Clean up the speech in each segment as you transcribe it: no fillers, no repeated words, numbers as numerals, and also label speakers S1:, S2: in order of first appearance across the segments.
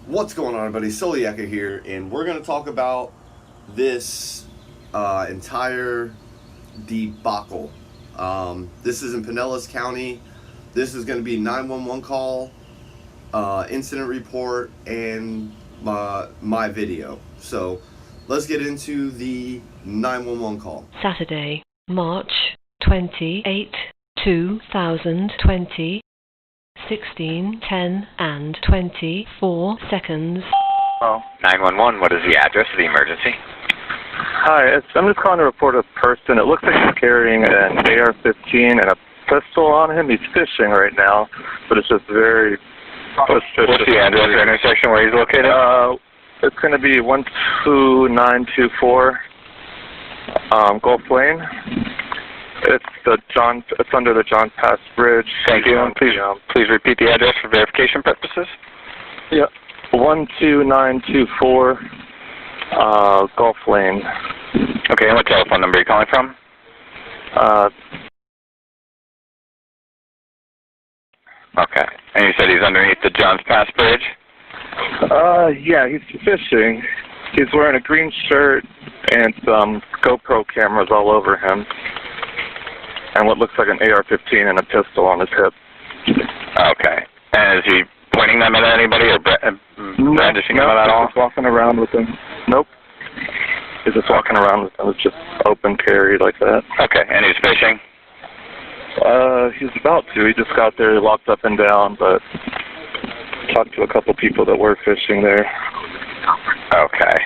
S1: What's going on, everybody? Soliaka here, and we're going to talk about this entire debacle. This is in Pinellas County. This is going to be 911 call, incident report, and my video. So let's get into the 911 call.
S2: Saturday, March 28, 2020. 16, 10, and 24 seconds.
S3: Oh. 911, what is the address of the emergency?
S4: Hi, I'm just calling to report a person. It looks like he's carrying an AR-15 and a pistol on him. He's fishing right now, but it's just very suspicious.
S3: What's the address or intersection where he's located?
S4: It's going to be 12924 Gulf Lane. It's under the John Pass Bridge.
S3: Thank you. Please repeat the address for verification purposes.
S4: Yeah, 12924 Gulf Lane.
S3: Okay, and what telephone number are you calling from? Okay, and you said he's underneath the Johns Pass Bridge?
S4: Yeah, he's fishing. He's wearing a green shirt and some GoPro cameras all over him, and what looks like an AR-15 and a pistol on his hip.
S3: Okay. And is he pointing them at anybody or brandishing them at all?
S4: He's just walking around with them. Nope. He's just walking around with them. It's just open carry like that.
S3: Okay. And he's fishing?
S4: He's about to. He just got there, locked up and down, but talked to a couple people that were fishing there.
S3: Okay.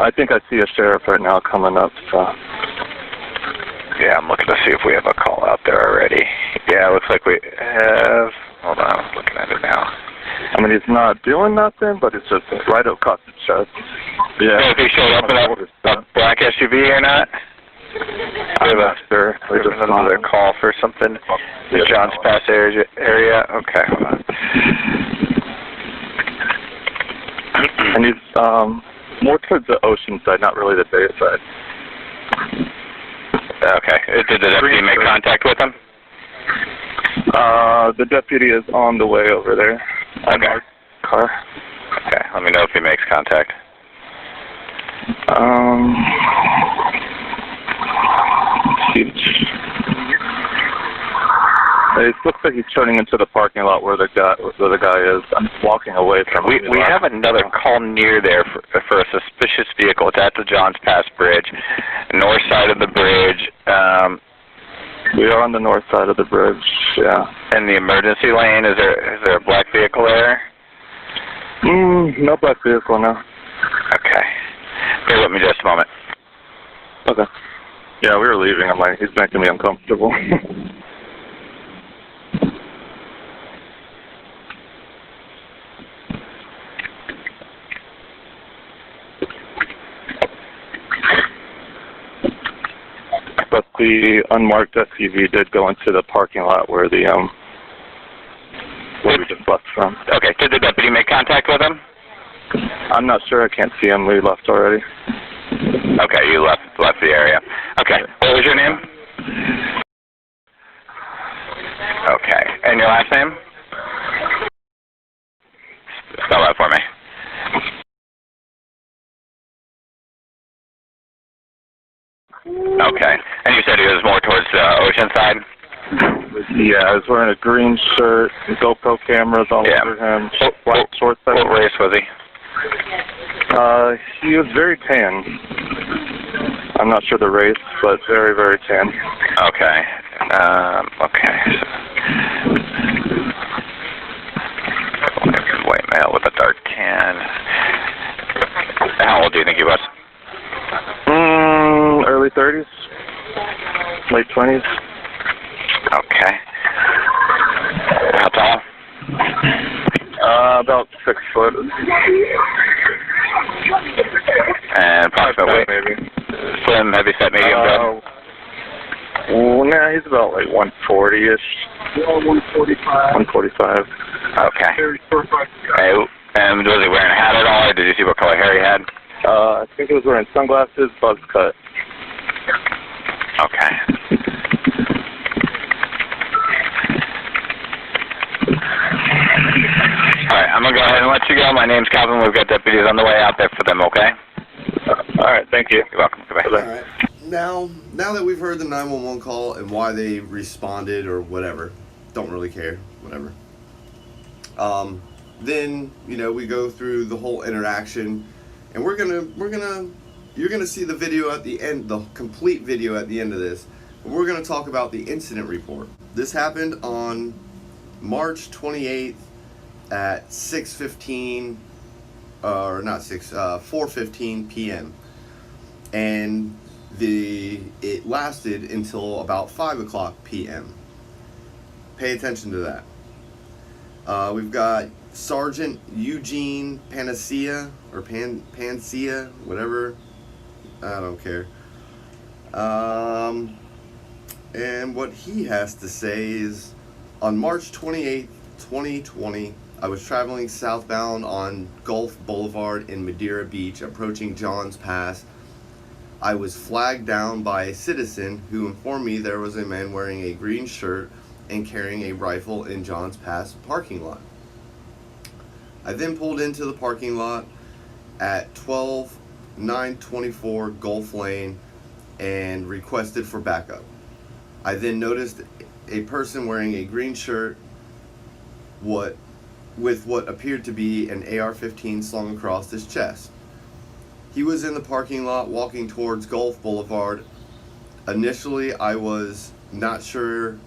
S4: I think I see a sheriff right now coming up, so...
S3: Yeah, I'm looking to see if we have a call out there already. Yeah, it looks like we have. Hold on, I'm looking at it now.
S4: I mean, he's not doing nothing, but it's just right up across the chest. Yeah.
S3: So if he showed up in a black SUV or not?
S4: I'm not sure.
S3: We have another call for something. The Johns Pass area. Okay, hold on.
S4: And he's more towards the ocean side, not really the bay side.
S3: Okay. Did the deputy make contact with him?
S4: The deputy is on the way over there.
S3: Okay.
S4: Car.
S3: Okay. Let me know if he makes contact.
S4: It looks like he's turning into the parking lot where the guy is. I'm walking away from him.
S3: We have another call near there for a suspicious vehicle. It's at the Johns Pass Bridge, north side of the bridge.
S4: We are on the north side of the bridge, yeah.
S3: In the emergency lane, is there a black vehicle there?
S4: No black vehicle, no.
S3: Okay. Bear with me just a moment.
S4: Okay. Yeah, we were leaving. He's making me uncomfortable. But the unmarked SUV did go into the parking lot where we just left from.
S3: Okay. Did the deputy make contact with him?
S4: I'm not sure. I can't see him. We left already.
S3: Okay, you left the area. Okay. What was your name? Okay. And your last name? Spell that for me. Okay. And you said he was more towards the ocean side?
S4: Yeah, I was wearing a green shirt, GoPro cameras all over him, white shorts.
S3: What race was he?
S4: He was very tan. I'm not sure the race, but very, very tan.
S3: Okay. Okay. White male with a dark tan. How old do you think he was?
S4: Early 30s, late 20s.
S3: Okay. How tall?
S4: About 6 foot.
S3: And approximate weight?
S4: Maybe.
S3: Slim, heavy set, medium build?
S4: Nah, he's about like 140-ish. 145. 145.
S3: Okay. And was he wearing a hat at all, or did you see what color hair he had?
S4: I think he was wearing sunglasses, buzz cut.
S3: Okay. Alright, I'm going to go ahead and let you go. My name's Calvin. We've got deputies on the way out there for them, okay?
S4: All right, thank you.
S3: You're welcome. Goodbye.
S1: All right. Now that we've heard the 911 call and why they responded or whatever, don't really care, whatever. Then, you know, we go through the whole interaction, and you're gonna see the video at the end, the complete video at the end of this. But we're gonna talk about the incident report. This happened on March 28th at 6:15, or not 6, 4:15 p.m. and it lasted until about 5 o'clock p.m. Pay attention to that. We've got Sergeant Eugene Panacea, or Pancia, whatever. I don't care. And what he has to say is, on March 28th, 2020, I was traveling southbound on Gulf Boulevard in Madeira Beach, approaching Johns Pass. I was flagged down by a citizen who informed me there was a man wearing a green shirt and carrying a rifle in Johns Pass parking lot. I then pulled into the parking lot at 12924 Gulf Lane and requested for backup. I then noticed a person wearing a green shirt with what appeared to be an AR-15 slung across his chest. He was in the parking lot walking towards Gulf Boulevard. Initially, I was not sure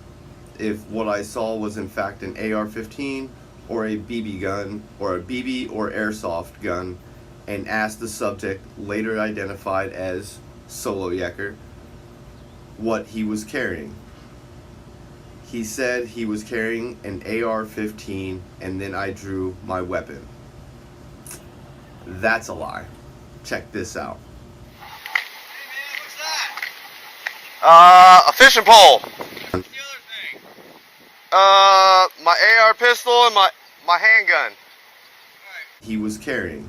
S1: if what I saw was in fact an AR-15 or a BB gun, or a BB or airsoft gun, and asked the subject, later identified as Solo Yecker, what he was carrying. He said he was carrying an AR-15, and then I drew my weapon. That's a lie. Check this out.
S5: Hey man, what's that?
S1: A fishing pole.
S5: What's the other thing?
S1: My AR pistol and my handgun.
S5: Alright.
S1: He was carrying.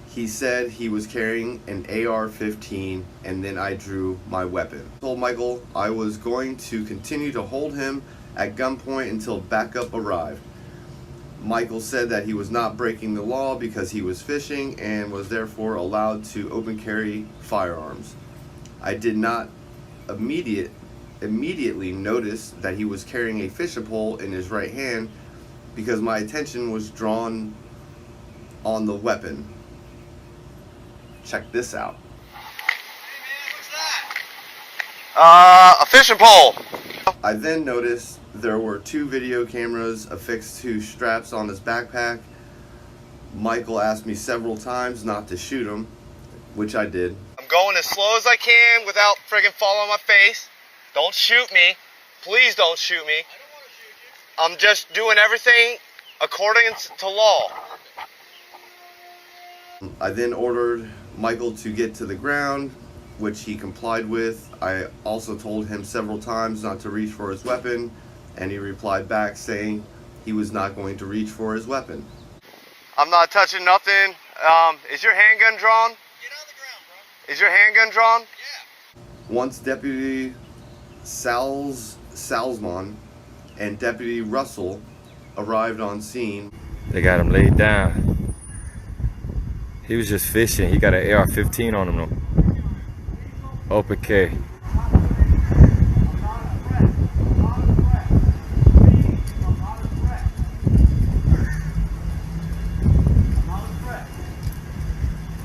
S1: He said he was carrying an AR-15, and then I drew my weapon. I told Michael I was going to continue to hold him at gunpoint until backup arrived. Michael said that he was not breaking the law because he was fishing and was therefore allowed to open carry firearms. I did not immediately notice that he was carrying a fishing pole in his right hand because my attention was drawn on the weapon. Check this out.
S5: Hey man, what's that?
S1: A fishing pole. I then noticed there were 2 video cameras affixed to straps on his backpack. Michael asked me several times not to shoot him, which I did.
S5: I'm going as slow as I can without friggin' falling on my face. Don't shoot me. Please don't shoot me. I don't want to shoot you. I'm just doing everything according to law.
S1: I then ordered Michael to get to the ground, which he complied with. I also told him several times not to reach for his weapon, and he replied back saying he was not going to reach for his weapon. I'm not touching nothing. Is your handgun drawn?
S5: Get on the ground, bro.
S1: Is your handgun drawn?
S5: Yeah.
S1: Once Deputy Salzman and Deputy Russell arrived on scene,
S6: they got him laid down. He was just fishing. He got an AR-15 on him though. Open carry.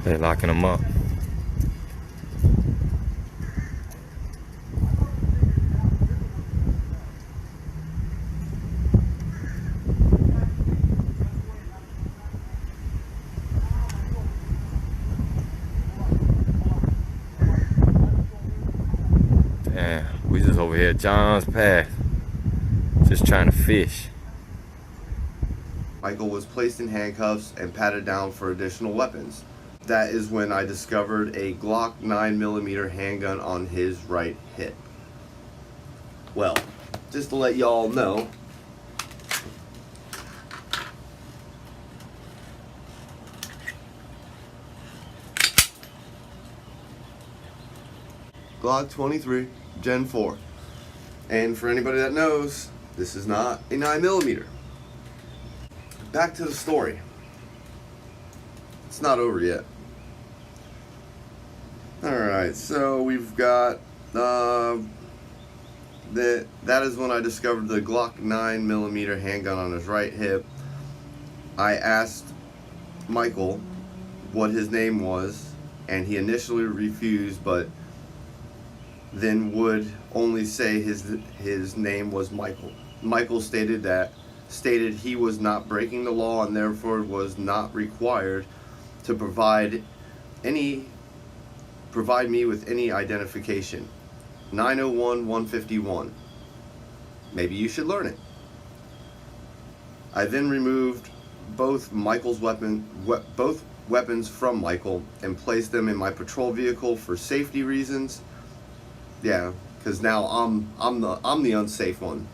S6: They're locking him up. We just over here at Johns Pass, just trying to fish.
S1: Michael was placed in handcuffs and patted down for additional weapons. That is when I discovered a Glock 9mm handgun on his right hip. Well, just to let y'all know, Glock 23 Gen 4. And for anybody that knows, this is not a 9mm. back to the story. It's not over yet. Alright, so we've got that is when I discovered the Glock 9mm handgun on his right hip. I asked Michael what his name was, and he initially refused, but then would only say his name was Michael. Michael stated he was not breaking the law and therefore was not required to provide me with any identification. 901-151. Maybe you should learn it. I then removed both weapons from Michael and placed them in my patrol vehicle for safety reasons. Yeah, because now I'm the unsafe one,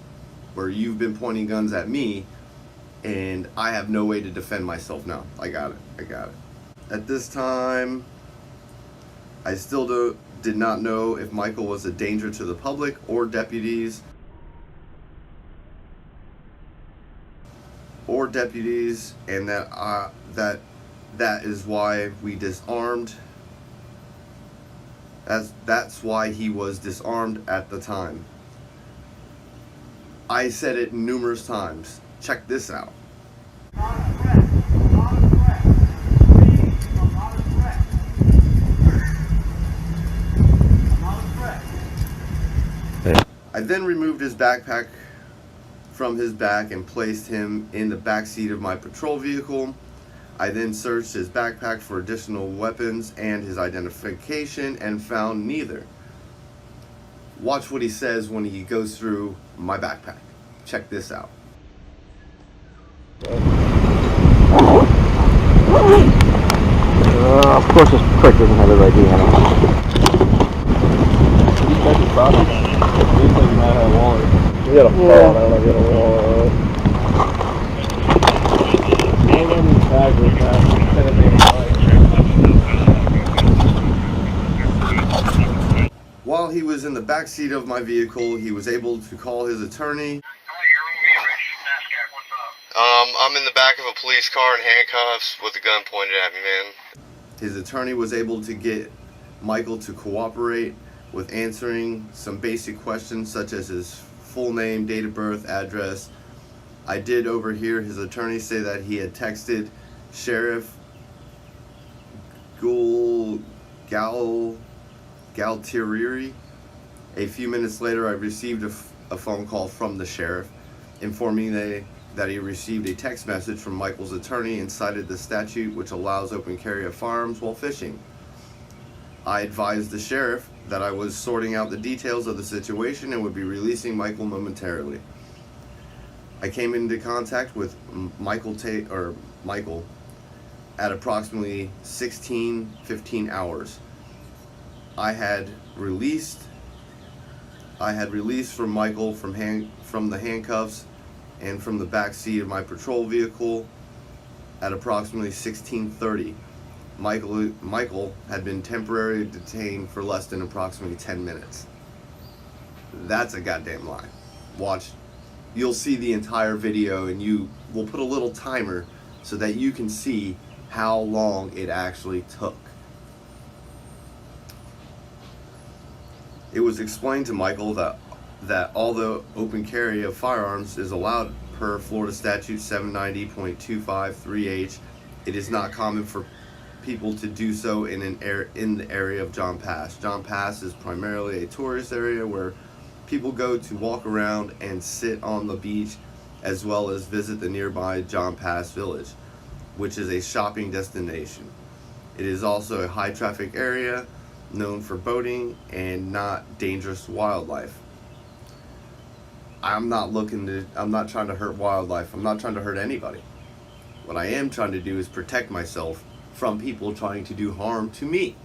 S1: where you've been pointing guns at me, and I have no way to defend myself now. I got it. At this time, I still did not know if Michael was a danger to the public or deputies, and that is why we disarmed. That's why he was disarmed at the time. I said it numerous times. Check this out. I then removed his backpack from his back and placed him in the back seat of my patrol vehicle. I then searched his backpack for additional weapons and his identification and found neither. Watch what he says when he goes through my backpack. Check this out.
S7: Of course this prick doesn't have his ID on him. You check his body. It looks like he might have a wallet. He had a phone, I don't know if he had a wallet. Hang on his bag real fast.
S1: While he was in the back seat of my vehicle, he was able to call his attorney.
S5: I'm in the back of a police car in handcuffs with a gun pointed at me, man.
S1: His attorney was able to get Michael to cooperate with answering some basic questions such as his full name, date of birth, address. I did overhear his attorney say that he had texted Sheriff Galtieri. A few minutes later, I received a phone call from the sheriff informing that he received a text message from Michael's attorney and cited the statute which allows open carry of firearms while fishing. I advised the sheriff that I was sorting out the details of the situation and would be releasing Michael momentarily. I came into contact with Michael at approximately 16-15 hours. I had released from Michael from the handcuffs and from the back seat of my patrol vehicle at approximately 16:30. Michael had been temporarily detained for less than approximately 10 minutes. That's a goddamn lie. Watch. You'll see the entire video, and we'll put a little timer so that you can see how long it actually took. It was explained to Michael that although open carry of firearms is allowed per Florida Statute 790.253H, it is not common for people to do so in the area of John Pass. John Pass is primarily a tourist area where people go to walk around and sit on the beach, as well as visit the nearby John Pass Village, which is a shopping destination. It is also a high traffic area known for boating and not dangerous wildlife. I'm not trying to hurt wildlife. I'm not trying to hurt anybody. What I am trying to do is protect myself from people trying to do harm to me.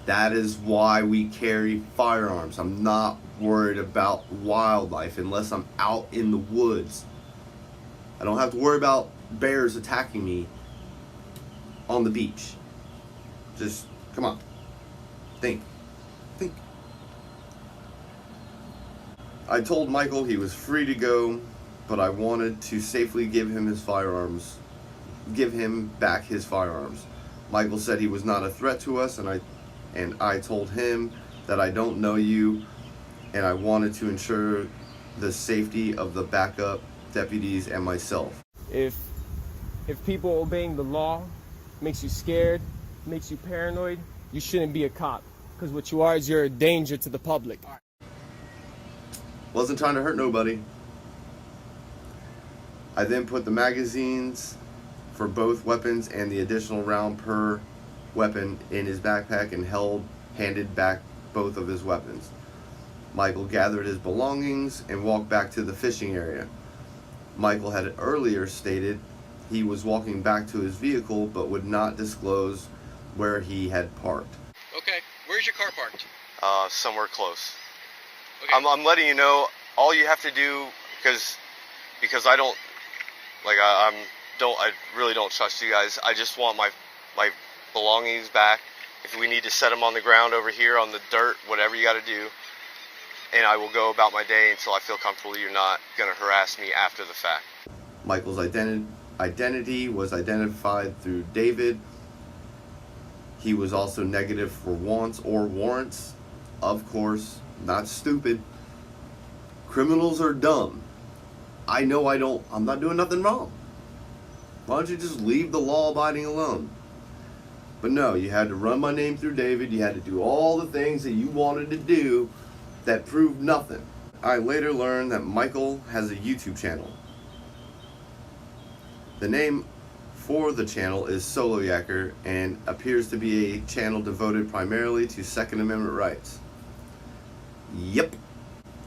S1: That is why we carry firearms. I'm not worried about wildlife unless I'm out in the woods. I don't have to worry about bears attacking me on the beach. Just, come on. Think. I told Michael he was free to go but I wanted to safely give him back his firearms. Michael said he was not a threat to us, and I told him that I don't know you, and I wanted to ensure the safety of the backup deputies and myself.
S8: If people obeying the law makes you scared, makes you paranoid, you shouldn't be a cop. Because what you are is you're a danger to the public.
S1: Wasn't trying to hurt nobody. I then put the magazines for both weapons and the additional round per weapon in his backpack and handed back both of his weapons. Michael gathered his belongings and walked back to the fishing area. Michael had earlier stated he was walking back to his vehicle but would not disclose where he had parked.
S9: Okay, where's your car parked?
S5: Somewhere close.
S9: Okay.
S5: I'm letting you know. All you have to do, because I don't, like, I really don't trust you guys. I just want my belongings back. If we need to set them on the ground over here on the dirt, whatever you got to do, and I will go about my day until I feel comfortable you're not going to harass me after the fact.
S1: Michael's identity was identified through David. He was also negative for wants or warrants. Of course, not stupid. Criminals are dumb. I know I'm not doing nothing wrong. Why don't you just leave the law-abiding alone? But no, you had to run my name through David. You had to do all the things that you wanted to do that proved nothing. I later learned that Michael has a YouTube channel. The name for the channel is Solo Yacker and appears to be a channel devoted primarily to Second Amendment rights. Yep.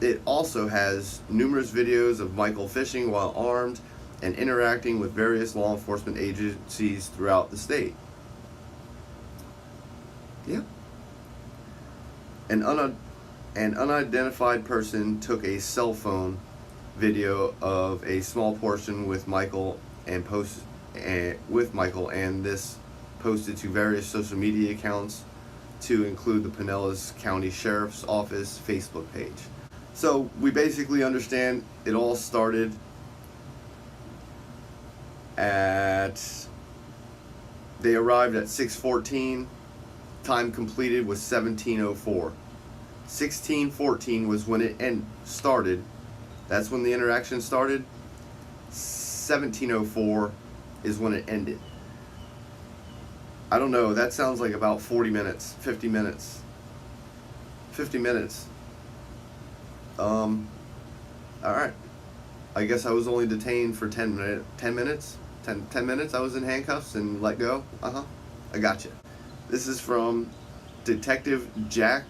S1: It also has numerous videos of Michael fishing while armed and interacting with various law enforcement agencies throughout the state. Yep. An unidentified person took a cell phone video of a small portion with Michael and this posted to various social media accounts, to include the Pinellas County Sheriff's Office Facebook page. So we basically understand it all started they arrived at 6:14. Time completed was 17:04. 16:14 was when it started. That's when the interaction started. 17:04 is when it ended. I don't know, that sounds like about 40 minutes, 50 minutes. 50 minutes. Alright. I guess I was only detained for 10 minutes. 10 minutes I was in handcuffs and let go. I gotcha. This is from Detective Jack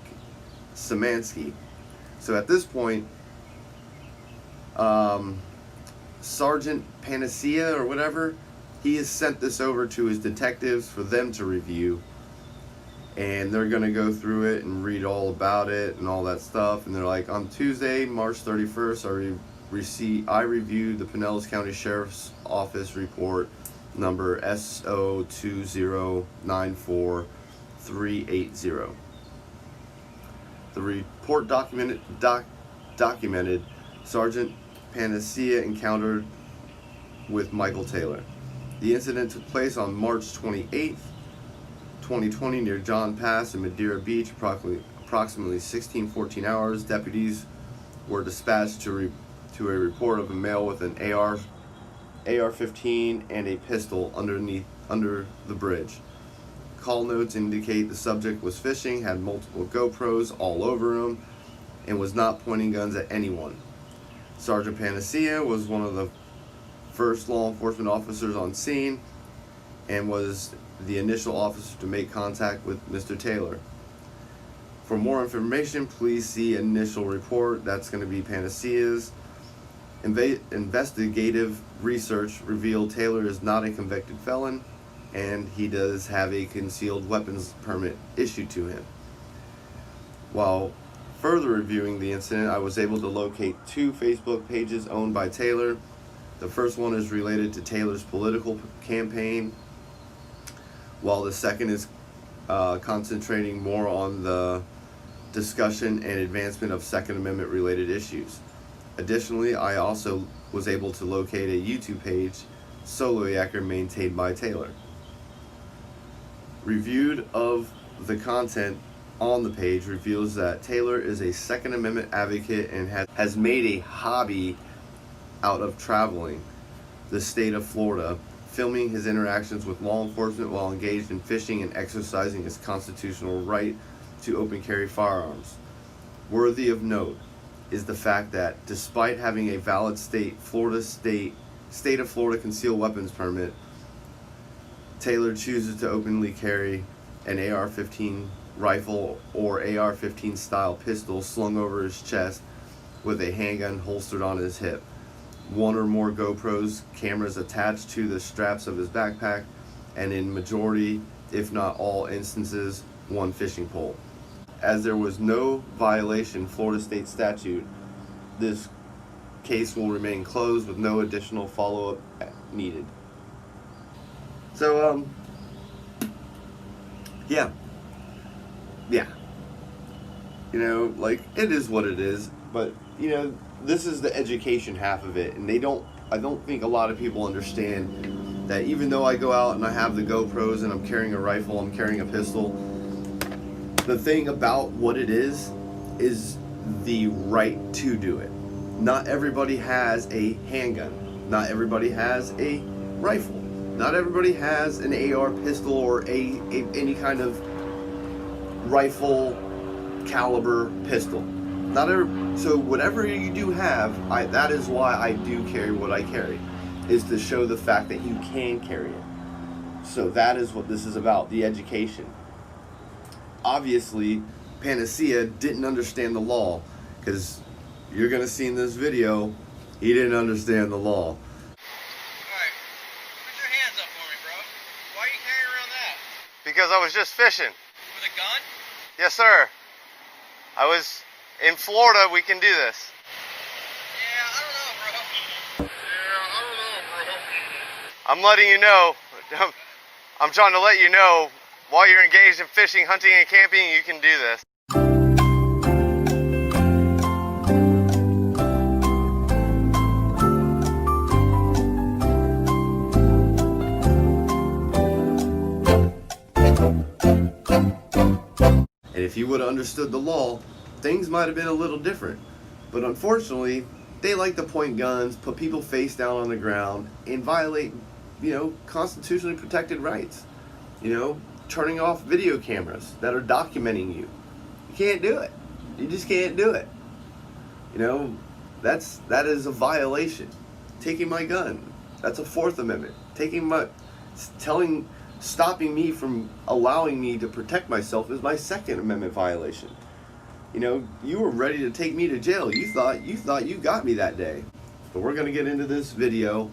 S1: Szymanski. So at this point, Sergeant Panacea or whatever, he has sent this over to his detectives for them to review, and they're going to go through it and read all about it and all that stuff. And they're like, on Tuesday, March 31st, I reviewed the Pinellas County Sheriff's Office report number SO2094380. The report documented Sergeant Panacea encountered with Michael Taylor. The incident took place on March 28th, 2020 near John Pass in Madeira Beach. Approximately 16-14 hours, deputies were dispatched to a report of a male with an AR-15 and a pistol under the bridge. Call notes indicate the subject was fishing, had multiple GoPros all over him, and was not pointing guns at anyone. Sergeant Panacea was one of the first law enforcement officers on scene and was the initial officer to make contact with Mr. Taylor. For more information, please see initial report. That's going to be Panacea's. Investigative research revealed Taylor is not a convicted felon, and he does have a concealed weapons permit issued to him. While further reviewing the incident, I was able to locate 2 Facebook pages owned by Taylor. The first one is related to Taylor's political campaign, while the second is concentrating more on the discussion and advancement of Second Amendment related issues. Additionally, I also was able to locate a YouTube page, Solo Yacker, maintained by Taylor. Reviewed of the content on the page reveals that Taylor is a Second Amendment advocate and has made a hobby out of traveling the state of Florida, filming his interactions with law enforcement while engaged in fishing and exercising his constitutional right to open carry firearms. Worthy of note is the fact that despite having a valid state of Florida concealed weapons permit, Taylor chooses to openly carry an AR-15 rifle or AR-15 style pistol slung over his chest with a handgun holstered on his hip. One or more GoPros cameras attached to the straps of his backpack, and in majority, if not all instances, one fishing pole. As there was no violation Florida state statute, this case will remain closed with no additional follow-up needed. So, yeah. You know, like, it is what it is, but, you know, this is the education half of it, and I don't think a lot of people understand that even though I go out and I have the GoPros and I'm carrying a rifle, I'm carrying a pistol, the thing about what it is the right to do it. Not everybody has a handgun. Not everybody has a rifle. Not everybody has an AR pistol or any kind of rifle caliber pistol. So whatever you do have, that is why I do carry what I carry, is to show the fact that you can carry it. So that is what this is about, the education. Obviously, Panacea didn't understand the law, because you're going to see in this video, he didn't understand the law.
S9: Alright, put your hands up for me, bro. Why are you carrying around that?
S5: Because I was just fishing.
S9: With a gun?
S5: Yes, sir. I was in Florida. We can do this.
S9: Yeah, I don't know, bro.
S5: I'm letting you know. I'm trying to let you know, while you're engaged in fishing, hunting, and camping, you can do this.
S1: And if you would have understood the law, things might have been a little different. But unfortunately, they like to point guns, put people face down on the ground, and violate, constitutionally protected rights. Turning off video cameras that are documenting you. You can't do it. You just can't do it. That is a violation. Taking my gun, that's a Fourth Amendment. Stopping me from allowing me to protect myself is my Second Amendment violation. You were ready to take me to jail. You thought you got me that day. But we're gonna get into this video.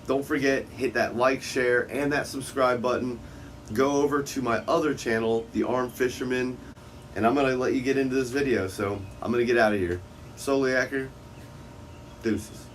S1: Don't forget, hit that like, share, and that subscribe button. Go over to my other channel, The Armed Fisherman, and I'm gonna let you get into this video. So I'm gonna get out of here. Solo Yacker, deuces.